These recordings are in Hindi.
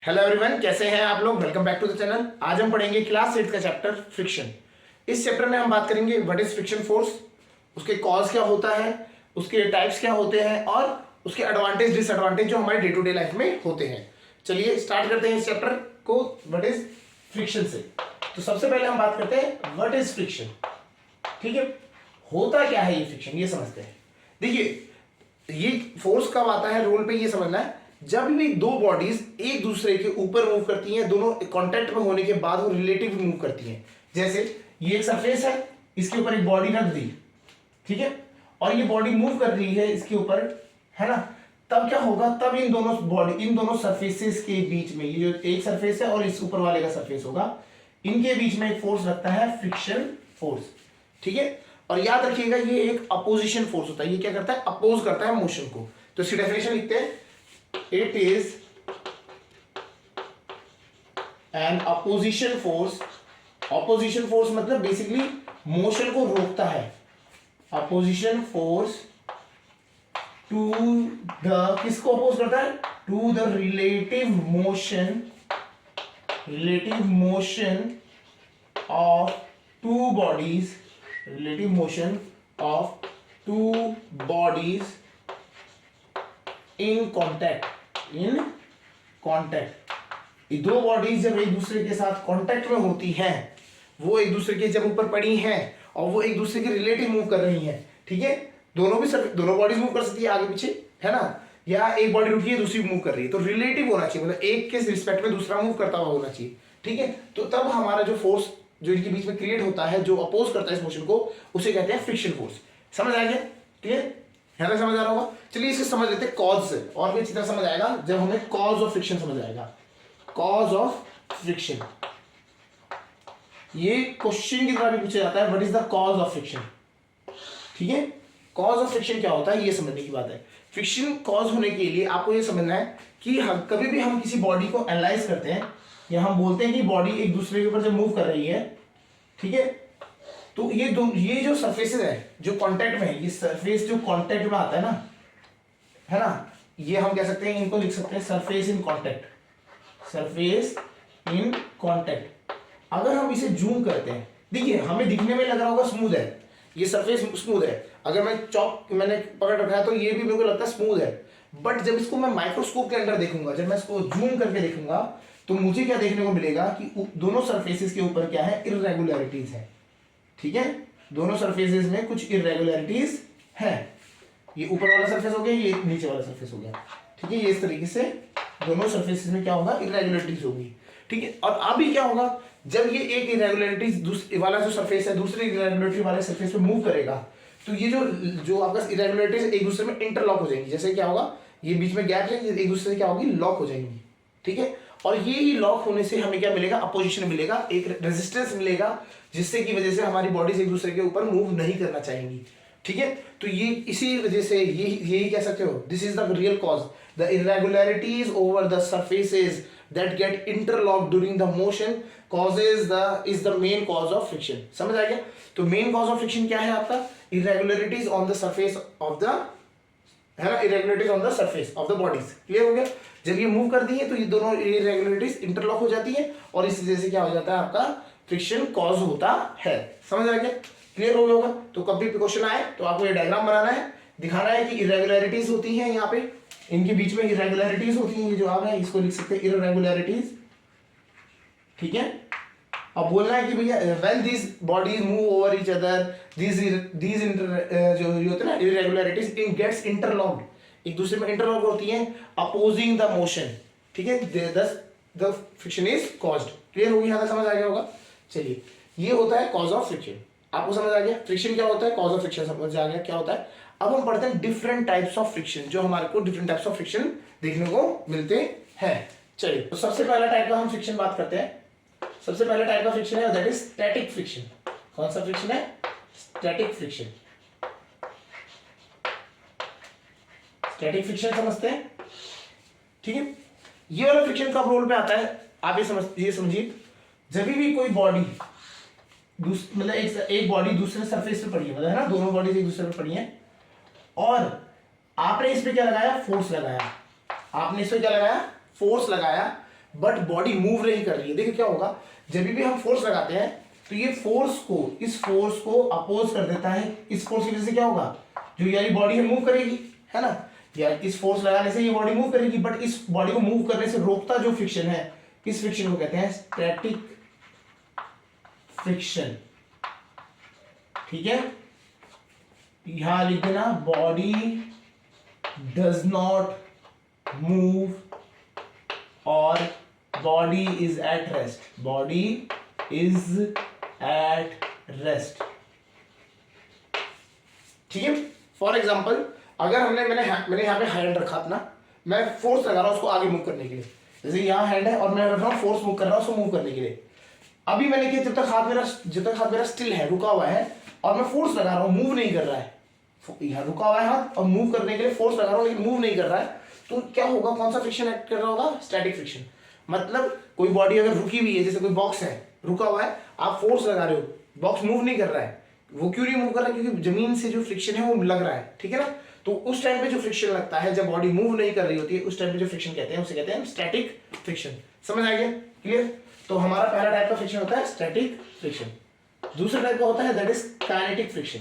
हेलो एवरीवन, कैसे हैं आप लोग। Welcome back to the channel. आज हम पढ़ेंगे क्लास 8 का चैप्टर फ्रिक्शन। इस चैप्टर में हम बात करेंगे व्हाट इज फ्रिक्शन फोर्स, उसके कॉज क्या होता है, उसके टाइप्स क्या होते हैं और उसके एडवांटेज डिसएडवांटेज जो हमारे डे टू डे लाइफ में होते हैं। चलिए स्टार्ट करते हैं इस चैप्टर को व्हाट इज फ्रिक्शन से। तो सबसे पहले हम बात करते हैं व्हाट इज फ्रिक्शन। ठीक है, होता क्या है ये फ्रिक्शन, ये समझते हैं। देखिए ये फोर्स कब आता है रोल पे, ये समझना है जब भी दो बॉडीज एक दूसरे के ऊपर मूव करती हैं, दोनों कांटेक्ट में होने के बाद वो रिलेटिव मूव करती हैं। जैसे ये एक सरफेस है, इसके ऊपर एक बॉडी रख दी, ठीक है, और ये बॉडी मूव कर रही है इसके ऊपर, है ना। तब क्या होगा, तब इन दोनों सरफेसेस के बीच में, ये जो एक सरफेस है और इस ऊपर वाले का सरफेस होगा, इनके बीच में एक फोर्स लगता है फ्रिक्शन फोर्स। ठीक है, और याद रखिएगा ये एक अपोजिशन फोर्स होता है। ये क्या करता है, अपोज करता है मोशन को। तो इसकी डेफिनेशन लिखते हैं, it is an opposition force। opposition force मतलब बेसिकली मोशन को रोकता है। opposition force to the, किसको अपोज करता है, to the relative motion of two bodies, relative motion of two bodies in contact. ये दो बॉडीज जब एक दूसरे के साथ कॉन्टैक्ट में होती हैं, वो एक दूसरे के जब ऊपर पड़ी हैं और वो एक दूसरे के रिलेटिव मूव कर रही हैं, ठीक है, दोनों बॉडीज मूव कर सकती है आगे पीछे, है ना, या एक बॉडी रुकी है दूसरी मूव कर रही है, तो रिलेटिव होना चाहिए, मतलब एक के रिस्पेक्ट में दूसरा मूव करता हुआ होना चाहिए। ठीक है, तो तब हमारा जो फोर्स जो इनके बीच में क्रिएट होता है, जो अपोज करता है इस मोशन को, उसे कहते हैं फ्रिक्शन फोर्स। समझ आ गया, क्लियर है ना, समझ आ रहा होगा। चलिए इसे समझ लेते हैं कॉज से, और भी अच्छी तरह समझ आएगा जब हमें कॉज ऑफ फ्रिक्शन समझ आएगा। कॉज ऑफ फ्रिक्शन, ये क्वेश्चन की तरह भी पूछा जाता है, what is the cause of friction. ठीक है, कॉज ऑफ फ्रिक्शन क्या होता है ये समझने की बात है। फ्रिक्शन कॉज होने के लिए आपको ये समझना है कि हम कभी भी हम किसी बॉडी को एनालाइज करते हैं, या हम बोलते हैं कि बॉडी एक दूसरे के ऊपर जब मूव कर रही है, ठीक है, तो ये जो सरफेसेस है जो कांटेक्ट में है, ये सरफेस जो कांटेक्ट में आता है ना, है ना, ये हम कह सकते हैं, इनको लिख सकते हैं surface in contact, surface in contact. अगर हम इसे जूम करते हैं, देखिए हमें दिखने में लग रहा होगा स्मूथ है, ये सरफेस स्मूथ है, अगर मैंने पकड़ रखा है तो ये भी मेरे को लगता है स्मूथ है, बट जब इसको मैं माइक्रोस्कोप के अंदर देखूंगा, जब मैं इसको जूम करके देखूंगा, तो मुझे क्या देखने को मिलेगा कि दोनों सरफेसेस के ऊपर क्या है, इररेगुलरिटीज है। ठीक है, दोनों सरफेसेस में कुछ इररेगुलरिटीज है, ये ऊपर वाला सरफेस हो गया, ये नीचे वाला सरफेस हो गया। ठीक है, ये इस तरीके से दोनों सरफेसेस में क्या होगा, इररेगुलरिटीज होगी। ठीक है, और अभी क्या होगा, जब ये एक इररेगुलरिटीज वाला जो सरफेस है दूसरे इररेगुलरिटी वाले सरफेस पे मूव करेगा, तो ये जो आपका इररेगुलरिटीज एक दूसरे में इंटरलॉक हो जाएंगी। जैसे क्या होगा, ये बीच में गैप है, एक दूसरे से क्या होगी, लॉक हो जाएंगी। ठीक है, और ये ही लॉक होने से हमें क्या मिलेगा, अपोजिशन मिलेगा, एक रेजिस्टेंस मिलेगा, जिससे की वजह से हमारी बॉडीज एक दूसरे के ऊपर मूव नहीं करना चाहेंगी। ठीक है, तो ये इसी वजह से यही कह सकते हो, this is the real cause, the इररेगुलरिटीज over the surfaces that get interlocked during the motion is the main cause of friction. समझ आ गया। तो मेन कॉज ऑफ फ्रिक्शन क्या है आपका, इररेगुलरिटीज on the surface of the, है ना, इररेगुलरिटीज on the surface of the bodies. Clear हो गया। जब ये मूव कर दी है तो ये दोनों इररेगुलरिटीज इंटरलॉक हो जाती है, और इस वजह से क्या हो जाता है, आपका फ्रिक्शन कॉज होता है। समझ आ गया, क्लियर हो गया होगा। तो कभी भी क्वेश्चन आए तो आपको ये डायग्राम बनाना है, दिखाना है कि इररेगुलरिटीज होती हैं, यहाँ पे इनके बीच में इररेगुलरिटीज होती हैं, ये जो आप है इसको लिख सकते हैं इररेगुलरिटीज। ठीक है, अब बोलना है कि भैया when this bodies move over each other, this जो होते हैं ना इररेगुलरिटीज, इन गेट्स इंटरलॉक्ड, एक दूसरे में इंटरलॉक होती हैं, अपोजिंग द मोशन। ठीक है, the friction is caused. Clear हो गया, यहाँ तक समझ आ गया होगा। चलिए, ये होता है कॉज ऑफ फ्रिक्शन। आपको समझ आ गया फ्रिक्शन क्या होता है, कॉज ऑफ फ्रिक्शन समझ आ गया क्या होता है। अब हम पढ़ते हैं डिफरेंट टाइप्स ऑफ फ्रिक्शन, जो हमारे को डिफरेंट टाइप्स ऑफ फ्रिक्शन देखने को मिलते हैं। चलिए, तो सबसे पहला टाइप का हम फ्रिक्शन बात करते हैं। सबसे पहला टाइप का फ्रिक्शन है दैट इज स्टैटिक फ्रिक्शन। कौन सा फ्रिक्शन है, स्टैटिक फ्रिक्शन। स्टैटिक फ्रिक्शन समझते हैं। ठीक है, ये वाला फ्रिक्शन कब रोल पे आता है, आप ये समझिए, जब भी कोई बॉडी मतलब एक बॉडी दूसरे सरफेस पे पड़ी है, मतलब है ना, दोनों बॉडीज एक दूसरे पे पड़ी हैं, और आपने इस पे क्या लगाया, फोर्स लगाया, आपने इस पे क्या लगाया, फोर्स लगाया, बट बॉडी मूव नहीं कर रही है। देखिए क्या होगा, जब भी हम फोर्स लगाते हैं तो ये इस फोर्स को अपोज कर देता है। इस फोर्स की वजह से क्या होगा, जो यानी बॉडी है मूव करेगी, है ना, यार इस फोर्स लगाने से ये बॉडी मूव करेगी, बट इस बॉडी को मूव करने से रोकता जो फ्रिक्शन है, इस फ्रिक्शन को कहते हैं स्टैटिक फ्रिक्शन। ठीक है, यहां लिख देना, बॉडी डज नॉट मूव और body is at rest, body is at rest. ठीक है, फॉर एग्जाम्पल अगर मैंने यहाँ पे हैंड रखा अपना, मैं फोर्स लगा रहा हूँ उसको आगे मूव करने के लिए, जैसे यहाँ हैंड है और मैं कर रहा हूँ फोर्स मूव कर रहा हूँ उसको मूव करने के लिए। अभी मैंने किया, जब तक हाथ मेरा स्टिल है, रुका हुआ है, और मैं फोर्स लगा रहा हूँ, मूव नहीं कर रहा है, यहाँ रुका हुआ है हाथ और मूव करने के लिए फोर्स लगा रहा हूँ लेकिन मूव नहीं कर रहा है, तो क्या होगा, कौन सा फ्रिक्शन एक्ट कर रहा होगा, स्टैटिक फ्रिक्शन। मतलब कोई बॉडी अगर रुकी हुई है, जैसे कोई बॉक्स है रुका हुआ है, आप फोर्स लगा रहे हो, बॉक्स मूव नहीं कर रहा है, वो क्यों नहीं मूव कर रहा है, क्योंकि जमीन से जो फ्रिक्शन है वो लग रहा है। ठीक है ना, तो उस टाइम पे जो फ्रिक्शन लगता है, जब बॉडी मूव नहीं कर रही होती है, उस टाइम पे जो फ्रिक्शन कहते हैं उसे कहते हैं स्टैटिक फ्रिक्शन। समझ आ गया, क्लियर। तो हमारा पहला टाइप का फ्रिक्शन होता है स्टैटिक फ्रिक्शन। दूसरा टाइप का होता है that is kinetic friction.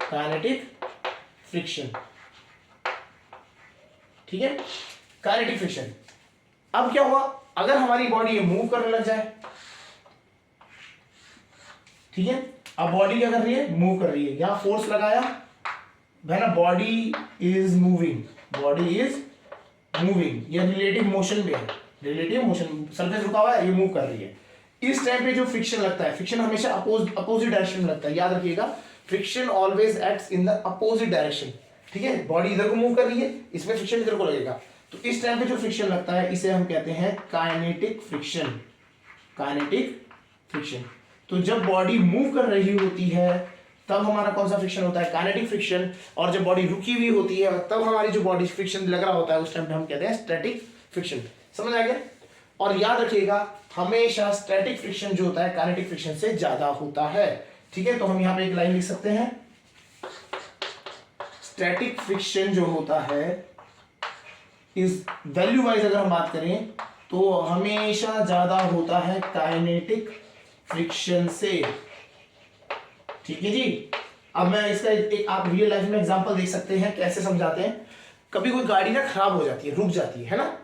Kinetic friction, ठीक है, काइनेटिक फ्रिक्शन। अब क्या हुआ, अगर हमारी बॉडी मूव करने लग जाए, ठीक है, अब बॉडी क्या कर रही है, मूव कर रही है, यहां फोर्स लगाया है ना, body is moving, body is moving, ये रिलेटिव मोशन में है, रिलेटिव मोशन, सरफेस रुका हुआ है, ये मूव कर रही है। इस टाइम पे जो फ्रिक्शन लगता है, फ्रिक्शन हमेशा अपोजिट डायरेक्शन में लगता है, याद रखिएगा, friction always acts in the opposite direction. ठीक है, बॉडी इधर को मूव कर रही है, इसमें फ्रिक्शन इधर को लगेगा, तो इस टाइम पे जो फ्रिक्शन लगता है इसे हम कहते हैं काइनेटिक फ्रिक्शन। Kinetic friction. तो जब बॉडी मूव कर रही होती है तब हमारा कौन सा फ्रिक्शन होता है, काइनेटिक फ्रिक्शन, और जब बॉडी रुकी हुई होती है तब हमारी जो बॉडी फ्रिक्शन लग रहा होता है उस टाइम पे हम कहते हैं स्टैटिक फ्रिक्शन। समझ आ गया। और याद रखिएगा हमेशा स्टैटिक फ्रिक्शन जो होता है काइनेटिक फ्रिक्शन से ज्यादा होता है। ठीक है, तो हम यहां पे एक लाइन लिख सकते हैं, स्टैटिक फ्रिक्शन जो होता है इस वैल्यू वाइज अगर हम बात करें तो हमेशा ज्यादा होता है काइनेटिक फ्रिक्शन से। ठीक है जी। अब मैं इसका एक आप रियल लाइफ में एग्जांपल देख सकते हैं, कैसे समझाते हैं। कभी कोई गाड़ी ना खराब हो जाती है, रुक जाती है ना,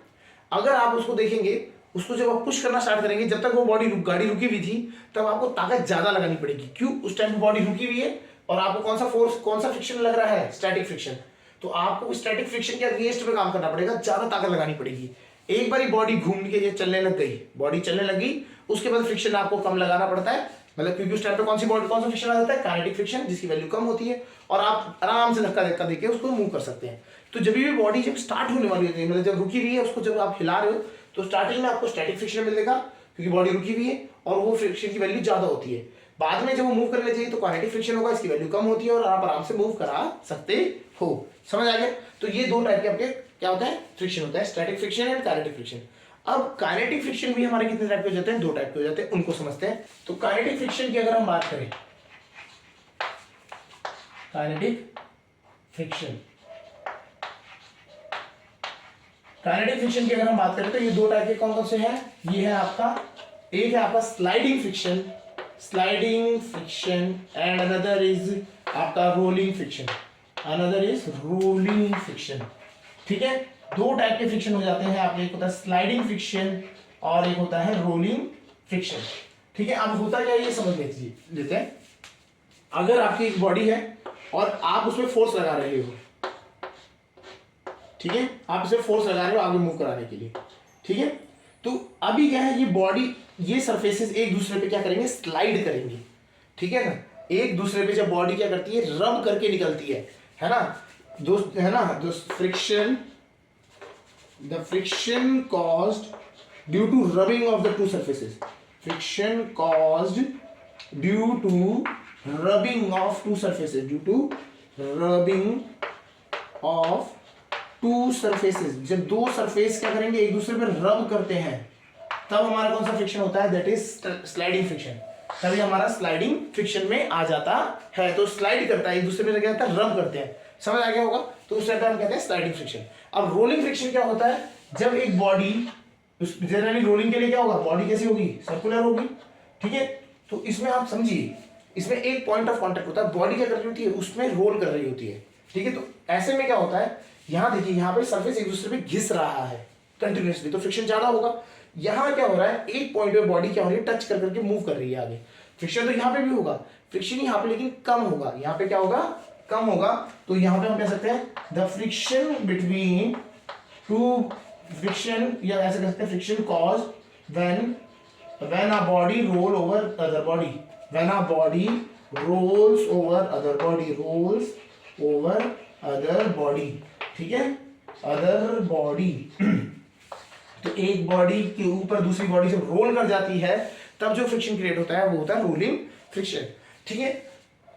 अगर आप उसको देखेंगे, उसको जब आप पुश करना स्टार्ट करेंगे, जब तक वो गाड़ी रुकी हुई थी तब आपको ताकत ज्यादा लगानी पड़ेगी। क्यों, उस टाइम बॉडी रुकी हुई है और आपको कौन सा फोर्स, कौन सा फ्रिक्शन लग रहा है, स्टैटिक फ्रिक्शन। तो आपको स्टैटिक फ्रिक्शन के अगेंस्ट में काम करना पड़ेगा, ज्यादा ताकत लगानी पड़ेगी। एक बारी बॉडी घूम के चलने लग गई, बॉडी चलने लगी, उसके बाद फ्रिक्शन आपको कम लगाना पड़ता है, मतलब क्योंकि उस टाइम पे कौन सा फ्रिक्शन आ जाता है, काइनेटिक फ्रिक्शन, जिसकी वैल्यू कम होती है और आप आराम से धक्का देके उसको मूव कर सकते हैं। तो जब भी बॉडी जब स्टार्ट होने वाली होती है, मतलब जब रुकी हुई है, उसको जब आप हिला रहे हो तो स्टार्टिंग में आपको स्टैटिक फ्रिक्शन मिलेगा क्योंकि बॉडी रुकी हुई है और वो फ्रिक्शन की वैल्यू ज्यादा होती है। बाद में जब वो मूव करने चाहिए तो काइनेटिक फ्रिक्शन होगा, इसकी वैल्यू कम होती है और आप आराम से मूव करा सकते हो। समझ आ गया। तो ये दो टाइप के आपके क्या होता है, फ्रिक्शन होता है, static friction and kinetic friction. अब काइनेटिक फ्रिक्शन भी हमारे कितने टाइप के हो जाते हैं, दो टाइप के हो जाते हैं, उनको समझते हैं। तो काइनेटिक फ्रिक्शन की अगर हम बात करें, काइनेटिक फ्रिक्शन, काइनेटिक फ्रिक्शन की अगर हम बात करें तो ये दो टाइप के कौन कौन से हैं, ये है आपका, एक है आपका sliding friction, sliding friction, and another is आपका rolling friction, another is rolling friction. ठीक है, दो टाइप के फ्रिक्शन हो जाते हैं आपके, एक होता है स्लाइडिंग फ्रिक्शन और एक होता है रोलिंग फ्रिक्शन। ठीक है, अब होता क्या है ये समझ लेते हैं। अगर आपकी एक बॉडी है और आप उसमें फोर्स लगा रहे हो, ठीक है, आप इसे फोर्स लगा रहे हो आगे मूव कराने के लिए, ठीक है, तो अभी क्या है, ये बॉडी, ये सरफेसेस एक दूसरे पे क्या करेंगे, स्लाइड करेंगे। ठीक है ना, एक दूसरे पे जब बॉडी क्या करती है, रब करके निकलती है ना दोस्त, है ना दोस्त, friction, the friction caused due to rubbing of the two surfaces, friction caused due to rubbing of two surfaces, due to rubbing of two surfaces, जब दो सरफेस क्या करेंगे, एक दूसरे पर रब करते हैं, तब हमारा कौन सा फ्रिक्शन होता है, दैट इज स्लाइडिंग फ्रिक्शन। तभी हमारा स्लाइडिंग फ्रिक्शन में आ जाता है। तो स्लाइड करता है, एक दूसरे में क्या होता है, रब करते हैं। समझ आ गया होगा। तो उस टाइप हम कहते हैं स्लाइडिंग फ्रिक्शन। अब रोलिंग फ्रिक्शन क्या होता है, जब एक बॉडी जनरली रोलिंग के लिए क्या होगा, बॉडी कैसी होगी, सर्कुलर होगी, ठीक है। तो इसमें आप समझिए, इसमें एक पॉइंट ऑफ कांटेक्ट होता है, बॉडी क्या कर रही होती है, उसमें रोल कर रही होती है, ठीक है। तो ऐसे में क्या होता है, यहाँ देखिए, यहाँ पे सरफेस एक दूसरे पे घिस रहा है कंटिन्यूसली, तो फ्रिक्शन ज्यादा होगा। यहाँ क्या हो रहा है, एक पॉइंट पे बॉडी क्या हो रही है, टच कर करके मूव कर रही है आगे, फ्रिक्शन तो यहाँ पे भी होगा, फ्रिक्शन यहाँ पे लेकिन कम होगा, यहाँ पे क्या होगा, कम होगा। तो यहाँ पे हम कह सकते हैं the friction between two friction, या ऐसे कह सकते हैं friction cause when a body roll over other body, when a body rolls over other body, ठीक है, अदर बॉडी तो एक बॉडी के ऊपर दूसरी बॉडी जब रोल कर जाती है तब जो फ्रिक्शन क्रिएट होता है वो होता है रोलिंग फ्रिक्शन, ठीक है।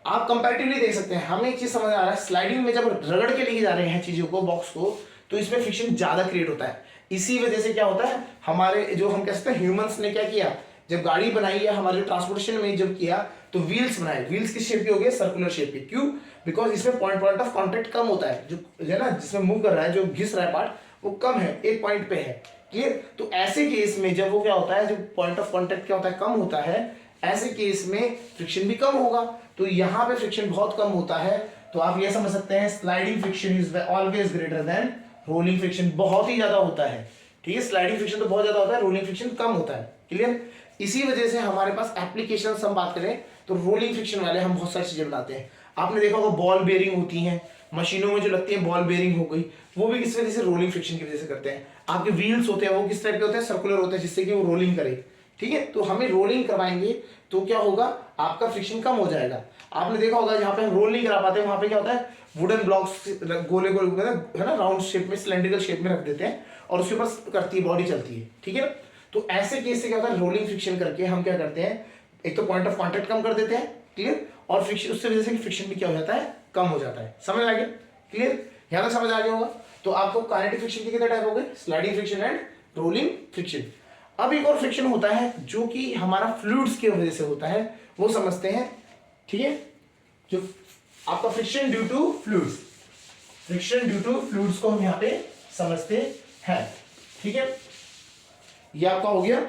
आप कंपैरेटिवली देख सकते हैं, हमें एक चीज समझ आ रहा है, स्लाइडिंग में जब रगड़ के लेके जा रहे हैं चीजों को, बॉक्स को, तो इसमें फ्रिक्शन ज्यादा क्रिएट होता है। इसी वजह से क्या होता है, हमारे जो हम कह सकते हैं ह्यूमंस ने क्या किया, जब गाड़ी बनाई है, हमारे ट्रांसपोर्टेशन में जब किया तो व्हील्स बनाए, व्हील्स किस शेप की हो गई, सर्कुलर शेप की। क्यों, बिकॉज इसमें पॉइंट ऑफ कॉन्टेक्ट कम होता है, जो है ना, जिसमें मूव कर रहा है, जो घिस रहा है पार्ट वो कम है, एक पॉइंट पे है, क्लियर। तो ऐसे केस में जब वो क्या होता है, जो पॉइंट ऑफ कॉन्टेक्ट क्या होता है, कम होता है, ऐसे केस में फ्रिक्शन भी कम होगा। तो यहाँ पे फ्रिक्शन बहुत कम होता है, तो आप ये समझ सकते हैं sliding friction is always greater than rolling friction, बहुत ही ज्यादा होता है, ठीक है। स्लाइडिंग फ्रिक्शन तो बहुत ज्यादा होता है, रोलिंग फ्रिक्शन कम होता है, क्लियर। इसी वजह से हमारे पास एप्लीकेशन हम बात करें तो रोलिंग फ्रिक्शन वाले हम बहुत सारी चीजें बनाते हैं। आपने देखा होगा बॉल बेयरिंग होती हैं मशीनों में, जो लगती है बॉल बेयरिंग हो गई, वो भी किस वजह से, रोलिंग फ्रिक्शन की वजह से करते हैं। आपके व्हील्स होते हैं वो किस टाइप के होते हैं, सर्कुलर होते हैं, जिससे कि वो रोलिंग करे, ठीक है। तो हमें रोलिंग करवाएंगे तो क्या होगा, आपका फ्रिक्शन कम हो जाएगा। आपने देखा होगा जहाँ पे हम रोल नहीं करा पाते वहां पे क्या होता है, वुडन ब्लॉक्स गोले गोले है ना, राउंड शेप में, सिलेंड्रिकल शेप में रख देते हैं और उसके ऊपर करती है, बॉडी चलती है, ठीक है। तो ऐसे केस से क्या होता है, रोलिंग फ्रिक्शन करके हम क्या करते हैं, एक तो पॉइंट ऑफ कांटेक्ट कम कर देते हैं, क्लियर, और फ्रिक्शन उससे वजह से फ्रिक्शन भी क्या हो जाता है, कम हो जाता है। समझ आ गया, क्लियर, यहाँ तक समझ आ गया होगा। तो आपको काइनेटिक फ्रिक्शन के कितने टाइप हो गए, sliding friction and rolling friction. अब एक और फ्रिक्शन होता है जो कि हमारा फ्लूइड्स की वजह से होता है, वो समझते हैं, ठीक है। जो आपका friction due to fluids, friction due to fluids को हम यहाँ पे समझते हैं, ठीक है। ये आपका हो गया,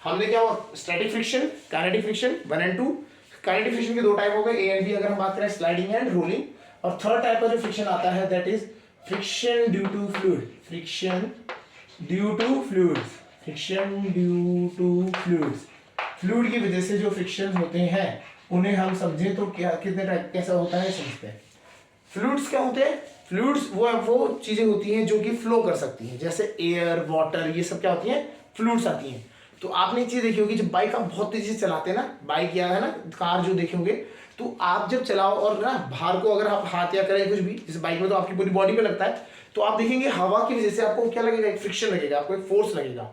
हमने क्या हुआ, स्टैटिक फ्रिक्शन, काइनेटिक फ्रिक्शन 1 और 2। काइनेटिक फ्रिक्शन के दो टाइप हो गए, ए एंड बी, अगर हम बात करें स्लाइडिंग एंड रोलिंग। और थर्ड टाइप का जो फ्रिक्शन आता है that is friction due to fluid, friction due to fluids, friction due to fluids. Fluid की वजह से जो फ्रिक्शन होते हैं उन्हें हम समझें तो क्या, कितने टाइप कैसा होता है समझते हैं। फ्लूइड्स क्या होते हैं, फ्लूइड्स वो चीजें होती हैं जो कि फ्लो कर सकती हैं, जैसे एयर, वाटर, ये सब क्या होती हैं, फ्लूइड्स आती हैं। तो आपने एक चीज देखी होगी, जब बाइक आप बहुत तेजी से चलाते हैं ना, बाइक या है ना कार जो देखे होंगे, तो आप जब चलाओ और ना बाहर को अगर आप हाथ या करें कुछ भी, जैसे बाइक में तो आपकी पूरी बॉडी पे लगता है, तो आप देखेंगे हवा की वजह से आपको क्या लगेगा, एक फ्रिक्शन लगेगा, आपको एक फोर्स लगेगा,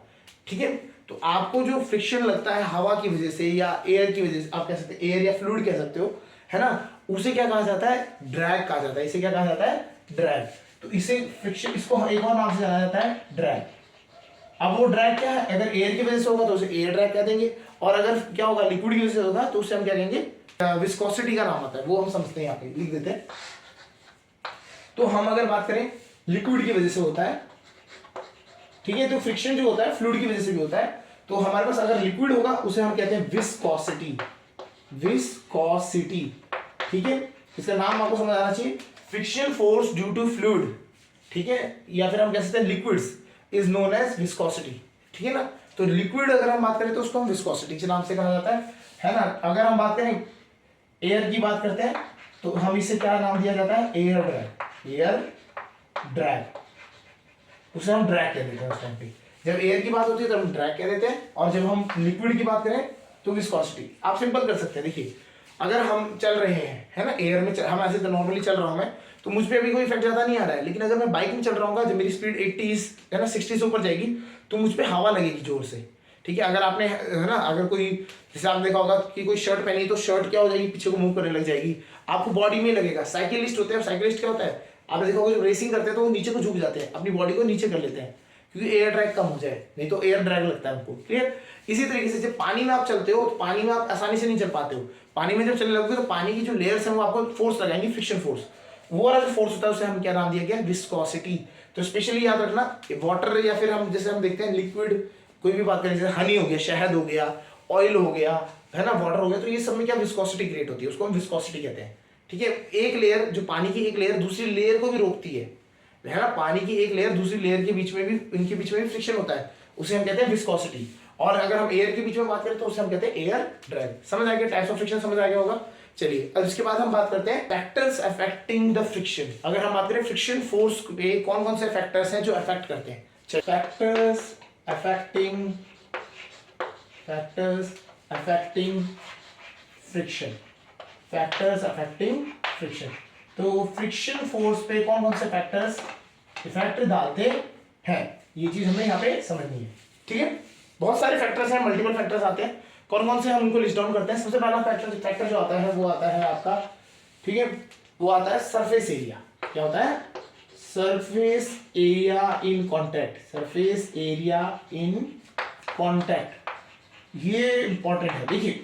ठीक है। तो आपको जो फ्रिक्शन लगता है हवा की वजह से या एयर की वजह से, आप कह सकते हैं एयर या फ्लूइड कह सकते हो, है ना, उसे क्या कहा जाता है, ड्रैग कहा जाता है। इसे क्या कहा जाता है, ड्रैग। तो इसे फ्रिक्शन, इसको एक और नाम से जाना जाता है ड्रैग। अब वो ड्रैग क्या है, अगर एयर की वजह से होगा तो उसे एयर ड्रैग कह देंगे, और अगर क्या होगा लिक्विड की वजह से होगा तो उसे हम क्या कहेंगे, विस्कोसिटी का नाम आता है, वो हम समझते हैं, यहाँ पे लिख देते हैं। तो हम अगर बात करें लिक्विड की वजह से होता है, ठीक है, तो फ्रिक्शन जो होता है फ्लूइड की वजह से भी होता है। तो हमारे पास अगर लिक्विड होगा उसे हम कहते हैं विस्कोसिटी, विस्कोसिटी, ठीक है। इसका नाम आपको समझ आना चाहिए, friction force due to fluid, ठीक है, या फिर हम कह सकते हैं liquids is known as viscosity, ठीक है ना। तो लिक्विड अगर हम बात करें तो उसको हम विस्कोसिटी के नाम से कहा जाता है ना। अगर हम बात करें एयर की बात करते हैं तो हम इसे क्या नाम दिया जाता है, एयर ड्रैग, एयर ड्रैग, उसे हम ड्रैग कह देते हैं उस टाइम पे। जब एयर की बात होती है तो हम ड्रैग कह देते हैं, और जब हम लिक्विड की बात करें तो विस्कोसिटी। आप सिंपल कर सकते हैं, देखिए अगर हम चल रहे हैं, है ना, एयर में हम ऐसे तो नॉर्मली चल रहा हूं मैं, तो मुझ पे अभी कोई इफेक्ट ज्यादा नहीं आ रहा है, लेकिन अगर मैं बाइक में चल रहा हूँ, जब मेरी स्पीड 80 है ना 60 से ऊपर जाएगी तो मुझ पे हवा लगेगी जोर से, ठीक है। अगर आपने है ना, अगर कोई जैसे आपने देखा होगा कि कोई शर्ट पहनी तो शर्ट क्या हो जाएगी, पीछे को मूव करने लग जाएगी, आपको बॉडी में लगेगा। साइकिलिस्ट होते हैं, साइकिलिस्ट क्या होता है, आपने देखा होगा जब रेसिंग करते हैं तो वो नीचे को झुक जाते हैं, अपनी बॉडी को नीचे कर लेते हैं, क्योंकि एयर ड्रैग कम हो जाए, नहीं तो एयर ड्रैग लगता है उनको, क्लियर। इसी तरीके से जब पानी में आप चलते हो तो पानी में आप आसानी से नहीं चल पाते हो, पानी में जब चलने लगोगे तो पानी की जो लेयर्स हैं वो आपको फोर्स लगाएंगी, फ्रिक्शन फोर्स, वो वाला जो फोर्स होता है उसे हम क्या नाम दिया गया, विस्कोसिटी। तो स्पेशली याद रखना वाटर या फिर हम जैसे हम देखते हैं लिक्विड कोई भी बात करें, जैसे हनी हो गया, शहद हो गया, ऑयल हो गया, है ना, वाटर हो गया, तो ये सब में क्या विस्कोसिटी क्रिएट होती है, उसको हम विस्कोसिटी कहते हैं। ठीक है, एक लेयर जो पानी की एक लेयर दूसरी लेयर को भी रोकती है ना, पानी की एक लेयर दूसरी लेयर के बीच में भी, इनके बीच में भी फ्रिक्शन होता है, उसे हम कहते हैं विस्कोसिटी। और अगर हम एयर के बीच में बात करें तो उसे हम कहते हैं एयर ड्रैग। समझ आ गया, टाइप्स ऑफ फ्रिक्शन समझ आ गया होगा। चलिए अब इसके बाद हम बात करते हैं फैक्टर्स अफेक्टिंग द फ्रिक्शन। अगर हम बात करें फ्रिक्शन फोर्स पे कौन कौन से फैक्टर्स हैं जो अफेक्ट करते हैं, factors affecting friction, factors affecting friction. तो फ्रिक्शन फोर्स पे कौन कौन से फैक्टर्स इफेक्ट डालते हैं, ये चीज हमें यहाँ पे समझनी है। ठीक है, बहुत सारे फैक्टर्स हैं, मल्टीपल फैक्टर्स आते हैं, कौन कौन से हम उनको लिस्ट डाउन करते हैं। सबसे पहला फैक्टर जो आता है वो आता है आपका, ठीक है, वो आता है सरफेस एरिया। क्या होता है, surface area in contact, surface area in contact, ये इंपॉर्टेंट है। देखिए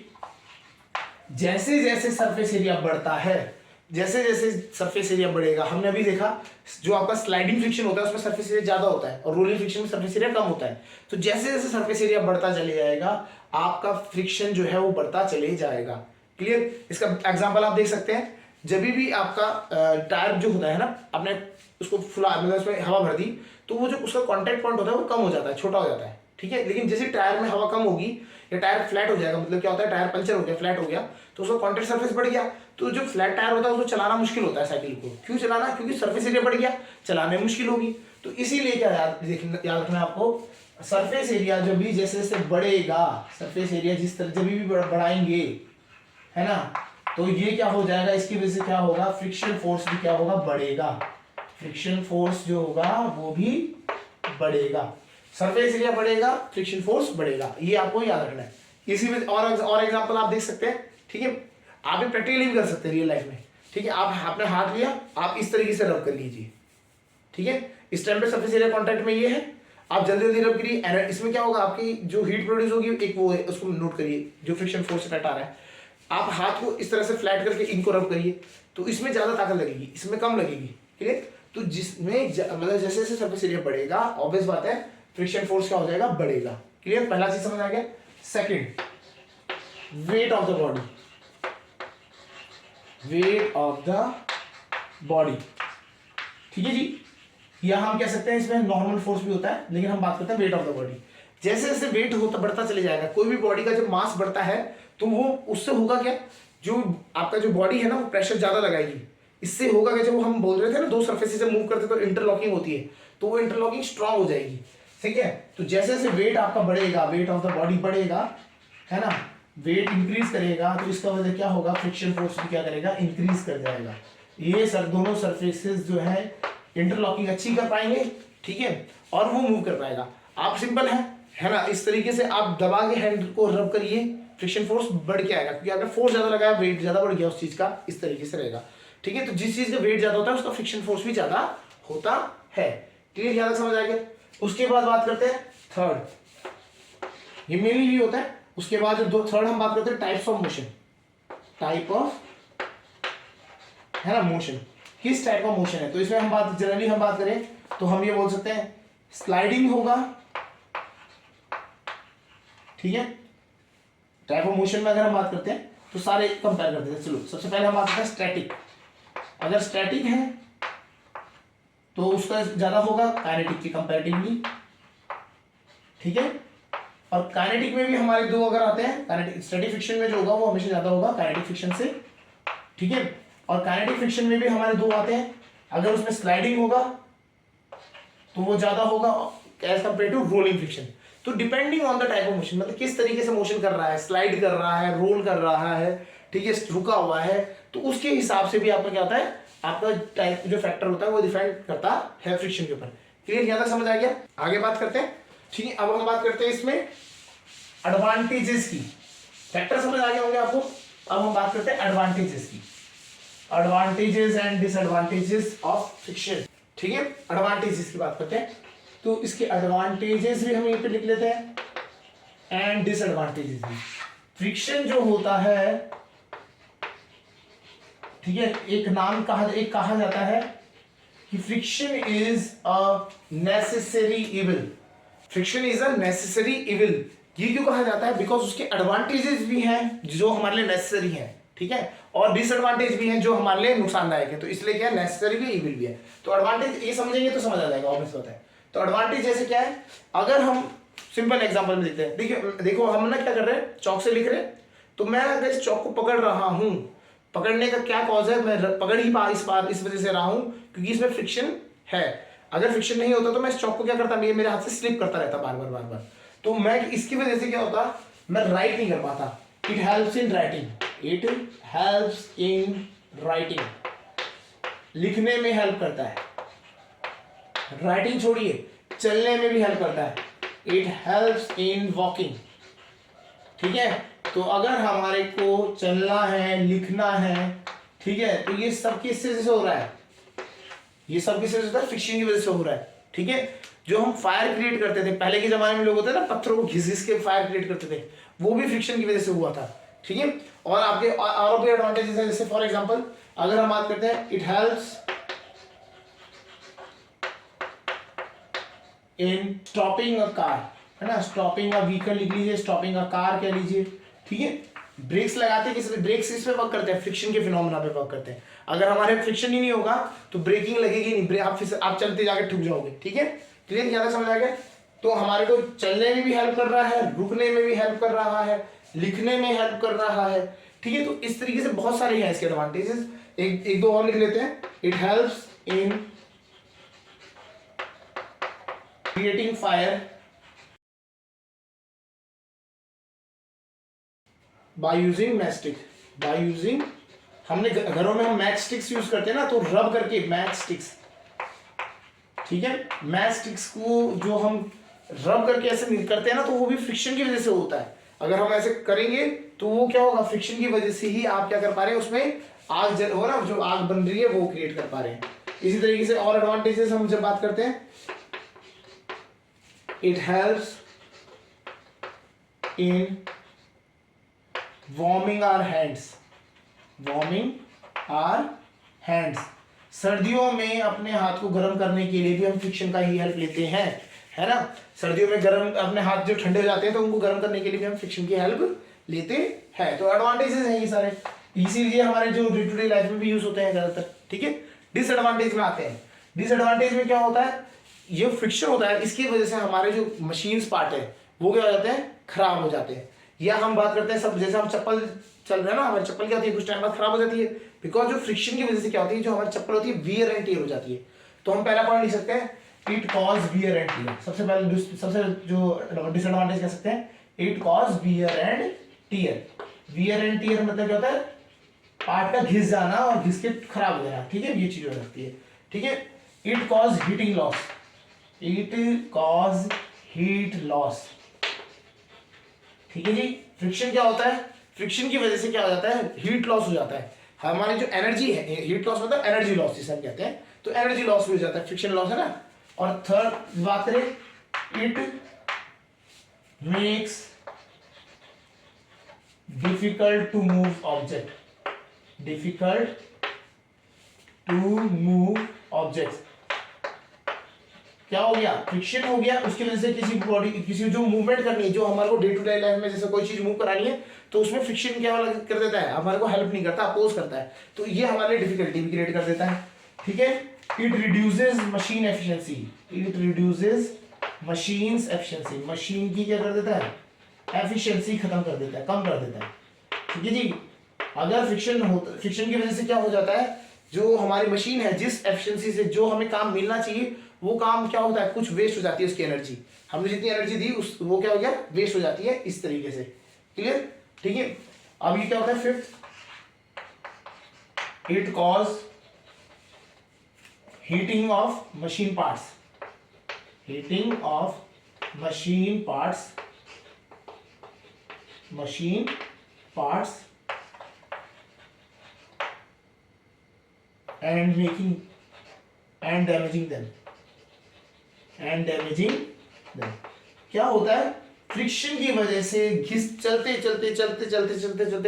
जैसे जैसे सरफेस एरिया बढ़ता है, जैसे जैसे सरफेस एरिया बढ़ेगा, हमने अभी देखा जो आपका स्लाइडिंग फ्रिक्शन होता है उसमें सरफेस एरिया ज्यादा होता है और रोलिंग फ्रिक्शन में सरफेस एरिया कम होता है। तो जैसे जैसे सरफेस एरिया बढ़ता चले जाएगा आपका फ्रिक्शन जो है वो बढ़ता चले जाएगा। क्लियर, इसका एग्जांपल आप देख सकते हैं, जब भी आपका टायर जो होता है ना, आपने उसको फुला मतलब उसमें हवा भर दी तो वो जो उसका कॉन्टैक्ट पॉइंट होता है वो कम हो जाता है, छोटा हो जाता है। ठीक है, लेकिन जैसे टायर में हवा कम होगी या टायर फ्लैट हो जाएगा, मतलब क्या होता है, टायर पंचर हो गया, फ्लैट हो गया, तो उसका कॉन्टैक्ट सरफेस बढ़ गया, तो जो फ्लैट टायर होता है उसको चलाना मुश्किल होता है साइकिल को। क्यों चलाना, क्योंकि सरफेस एरिया बढ़ गया, चलाने में मुश्किल होगी। तो इसीलिए क्या याद रखना आपको, सरफेस एरिया जब भी जैसे जैसे बढ़ेगा, सरफेस एरिया जिस तरह जब भी बढ़ाएंगे, है ना, तो ये क्या हो जाएगा, इसकी वजह से क्या होगा, फ्रिक्शन फोर्स भी क्या होगा, बढ़ेगा। फ्रिक्शन फोर्स जो होगा वो भी बढ़ेगा, सरफेस एरिया बढ़ेगा, फ्रिक्शन फोर्स बढ़ेगा, ये आपको याद रखना है। इसी में और एग्जांपल आप देख सकते हैं। ठीक है, आप भी प्रैक्टिकली भी कर सकते हैं रियल लाइफ में। ठीक है, आप आपने हाथ लिया, आप इस तरीके से रब कर लीजिए। ठीक है, इस टाइम पे सरफेस एरिया कॉन्टैक्ट में ये है, आप जल्दी जल्दी रब करिए, इसमें क्या होगा, आपकी जो हीट प्रोड्यूस होगी एक वो है, उसको नोट करिए, जो फ्रिक्शन फोर्स इफेक्ट आ रहा है। आप हाथ को इस तरह से फ्लैट करके इनको रब करिए, तो इसमें ज्यादा ताकत लगेगी, इसमें कम लगेगी। क्लियर, तो जिसमें मतलब जैसे जैसे सरफेस एरिया बढ़ेगा, ऑब्वियस बात है फ्रिक्शन फोर्स क्या हो जाएगा, बढ़ेगा। क्लियर, पहला चीज समझ आ गया। Second, weight of the body, weight of the body. ठीक है जी, या हम कह सकते हैं इसमें नॉर्मल फोर्स भी होता है, लेकिन हम बात करते हैं वेट ऑफ द बॉडी। जैसे जैसे वेट होता बढ़ता चले जाएगा, कोई भी बॉडी का जब मास बढ़ता है तो वो उससे होगा क्या, जो आपका जो बॉडी है ना वो प्रेशर ज्यादा लगाएगी। इससे होगा क्या, जब हम बोल रहे थे ना दो सरफेसेस से मूव करते तो इंटरलॉकिंग होती है, तो वो इंटरलॉकिंग स्ट्रांग हो जाएगी। ठीक है, तो जैसे जैसे वेट आपका बढ़ेगा, वेट ऑफ द बॉडी बढ़ेगा, है ना, वेट इंक्रीज करेगा, तो इसका वजह क्या होगा, फ्रिक्शन फोर्स भी क्या करेगा, इंक्रीज कर जाएगा। ये दोनों सरफेसेस जो है इंटरलॉकिंग अच्छी कर पाएंगे। ठीक है, और वो मूव कर पाएगा। आप सिंपल है ना, इस तरीके से आप दबा के हैंड को रब करिए, फ्रिक्शन फोर्स बढ़ के आएगा, क्योंकि आपने फोर्स ज्यादा लगाया, वेट ज्यादा बढ़ गया उस चीज का, इस तरीके से रहेगा। ठीक है, तो जिस चीज का वेट ज्यादा होता है उसका फ्रिक्शन फोर्स भी ज्यादा होता है। क्लियर, ज्यादा समझ आ गया। उसके बाद बात करते हैं थर्ड, ये मेनली भी होता है। उसके बाद जो थर्ड हम बात करते हैं types of motion, type of, है ना, मोशन, किस टाइप का मोशन है। तो इसमें हम बात जनरली हम बात करें तो हम ये बोल सकते हैं स्लाइडिंग होगा। ठीक है, टाइप ऑफ मोशन में अगर हम बात करते हैं तो सारे कंपेयर करते हैं। चलो सबसे पहले हम बात करते हैं स्टैटिक। अगर स्टैटिक है तो उसका ज्यादा होगा काइनेटिक के कंपैरेटिवली। ठीक है, और काइनेटिक में भी हमारे दो अगर आते हैं, काइनेटिक स्टैटिक फ्रिक्शन में जो होगा वो हमेशा ज्यादा होगा काइनेटिक फ्रिक्शन से। ठीक है, और काइनेटिक फ्रिक्शन में भी हमारे दो आते हैं, अगर उसमें स्लाइडिंग होगा तो वो ज्यादा होगा as compare to rolling friction. तो depending on the type of motion, मतलब किस तरीके से मोशन कर रहा है, स्लाइड कर रहा है, रोल कर रहा है, ठीक है, रुका हुआ है, तो उसके हिसाब से भी आपका क्या होता है, आपका टाइप जो फैक्टर होता है वो डिफाइन करता है फ्रिक्शन के ऊपर। क्लियर, ज्यादा समझ आ गया। आगे बात करते हैं। ठीक है, अब हम बात करते हैं इसमें एडवांटेजेस की। फैक्टर समझ आ गए होंगे आपको। अब हम बात करते हैं एडवांटेजेस की, advantages and disadvantages of friction. ठीक है, एडवांटेजेस की बात करते हैं। तो इसके एडवांटेजेस भी हम यहीं पे लिख लेते हैं एंड डिसएडवांटेजेस भी। फ्रिक्शन जो होता है, ठीक है, एक कहा जाता है कि friction is a necessary evil. Friction is a necessary evil. ये क्यों कहा जाता है? बिकॉज उसके एडवांटेजेस भी हैं जो हमारे लिए नेसेसरी हैं, ठीक है, और डिसएडवांटेज भी हैं जो हमारे लिए नुकसानदायक है। तो इसलिए क्या है, नेसेसरी भी इविल भी है। तो एडवांटेज ये समझेंगे तो समझ आ जाएगा, ऑब्वियस बात है। तो एडवांटेज जैसे क्या है, अगर हम सिंपल एग्जांपल में देखते हैं, देखिए देखो हम ना क्या कर रहे हैं, चौक से लिख रहे हैं, तो मैं अगर इस चौक को पकड़ रहा हूं, पकड़ने का क्या कॉज है, मैं पकड़ ही इस वजह से रहा हूं क्योंकि इसमें फ्रिक्शन है। अगर फ्रिक्शन नहीं होता तो मैं इस चौक को क्या करता, मेरे हाथ से स्लिप करता रहता बार बार। तो मैं इसकी वजह से क्या होता, मैं राइट नहीं कर पाता। It helps in writing, it helps in writing, लिखने में हेल्प करता है। राइटिंग छोड़िए, चलने में भी हेल्प करता है। इट हेल्प्स इन वॉकिंग, ठीक है। तो अगर हमारे को चलना है, लिखना है, ठीक है, तो ये सब किससे से हो रहा है, ये सब किससे से होता है, फ्रिक्शन की वजह से हो रहा है, ठीक है। जो हम फायर क्रिएट करते थे पहले के जमाने में, लोग होते हैं ना पत्थरों को घिस घिस के फायर क्रिएट करते थे, वो भी फ्रिक्शन की वजह से हुआ था, ठीक है। और आपके और भी एडवांटेजेस है, जैसे फॉर एग्जांपल अगर हम बात करते हैं, it helps in stopping a car, है ना, स्टॉपिंग अ व्हीकल लिख लीजिए, स्टॉपिंग अ कार कह लीजिए, ठीक है। ब्रेक्स लगाते हैं, किस ब्रेक्स इस पे वर्क करते हैं, फ्रिक्शन के फिनोमेना पे वर्क करते हैं। अगर हमारे फ्रिक्शन ही नहीं होगा तो ब्रेकिंग लगेगी नहीं, आप चलते जाके ठुक जाओगे, ठीक है। क्लियर, ज्यादा समझ आ गया। तो हमारे को चलने में भी हेल्प कर रहा है, रुकने में भी हेल्प कर रहा है, लिखने में हेल्प कर रहा है, ठीक है। तो इस तरीके से बहुत सारे हैं इसके एडवांटेजेस। एक दो और लिख लेते हैं। It helps in creating fire by using match stick, by using, हमने घरों में हम मैच स्टिक्स यूज करते हैं ना, तो रब करके मैच स्टिक्स, ठीक है, मैच स्टिक्स को जो हम रब करके ऐसे करते हैं ना, तो वो भी फ्रिक्शन की वजह से होता है। अगर हम ऐसे करेंगे तो वो क्या होगा, फ्रिक्शन की वजह से ही आप क्या कर पा रहे हैं, उसमें आग हो ना, जो आग बन रही है वो क्रिएट कर पा रहे हैं। इसी तरीके से और एडवांटेजेस हम जब बात करते हैं, it helps in warming our hands, warming our hands, सर्दियों में अपने हाथ को गर्म करने के लिए भी हम फ्रिक्शन का ही हेल्प लेते हैं, है ना। सर्दियों में गर्म अपने हाथ जो ठंडे हो जाते हैं तो उनको गर्म करने के लिए भी हम फ्रिक्शन की हेल्प लेते हैं। तो एडवांटेजेस हैं ये सारे, इसीलिए हमारे जो डे टू डे लाइफ में भी यूज होते हैं ज्यादातर, ठीक है। डिसएडवांटेज में आते हैं। डिसएडवांटेज में क्या होता है, ये फ्रिक्शन होता है, इसकी वजह से हमारे जो मशीन्स पार्ट है वो क्या हो जाते हैं, खराब हो जाते हैं। या हम बात करते हैं सब, जैसे हम चप्पल चल रहे हैं ना, हमारी चप्पल क्या होती है, कुछ टाइम बाद खराब हो जाती है, बिकॉज जो फ्रिक्शन की वजह से क्या होती है, जो हमारी चप्पल होती है वियर एंड टियर हो जाती है। तो हम पहला पॉइंट लिख सकते हैं, it cause wear and tier. सबसे पहले सबसे जो डिसएडवांटेज कह सकते हैं, it cause wear and tier. Wear and tier मतलब क्या होता है, पार्ट का घिस जाना और घिस के खराब हो जाना, ठीक है, ये चीज हो सकती है, ठीक है। It cause heating loss, it cause heat loss, ठीक है जी। फ्रिक्शन क्या होता है, फ्रिक्शन की वजह से क्या हो जाता है, हीट लॉस हो जाता है। हमारी जो एनर्जी है, हीट लॉस मतलब एनर्जी लॉस जिसे हम कहते हैं, तो एनर्जी लॉस भी हो जाता है, फ्रिक्शन लॉस है ना। और थर्ड बात करें, it makes difficult to move object, difficult to move object. क्या हो गया, फ्रिक्शन हो गया, उसकी वजह से किसी बॉडी, किसी जो मूवमेंट करनी है, जो हमारे को डे टू डे लाइफ में जैसे कोई चीज मूव करानी है, तो उसमें फ्रिक्शन क्या कर देता है, हमारे को हेल्प नहीं करता, अपोज करता है, तो ये हमारे लिए डिफिकल्टी भी क्रिएट कर देता है, ठीक है। It reduces machine efficiency, it reduces machines efficiency, machine की क्या कर देता है, एफिशिएंसी खत्म कर देता है, कम कर देता है, ठीक है जी। अगर फ्रिक्शन की वजह से क्या हो जाता है, जो हमारी मशीन है, जिस एफिशिएंसी से जो हमें काम मिलना चाहिए, वो काम क्या होता है, कुछ वेस्ट हो जाती है उसकी एनर्जी, हमने जितनी एनर्जी दी उस वो क्या हो गया, वेस्ट हो जाती है, इस तरीके से, क्लियर, ठीक है। अब ये क्या होता है, fifth, it cause heating of machine parts, heating of machine parts, machine parts and making and damaging them, and damaging them. क्या होता है, फ्रिक्शन की वजह से चलते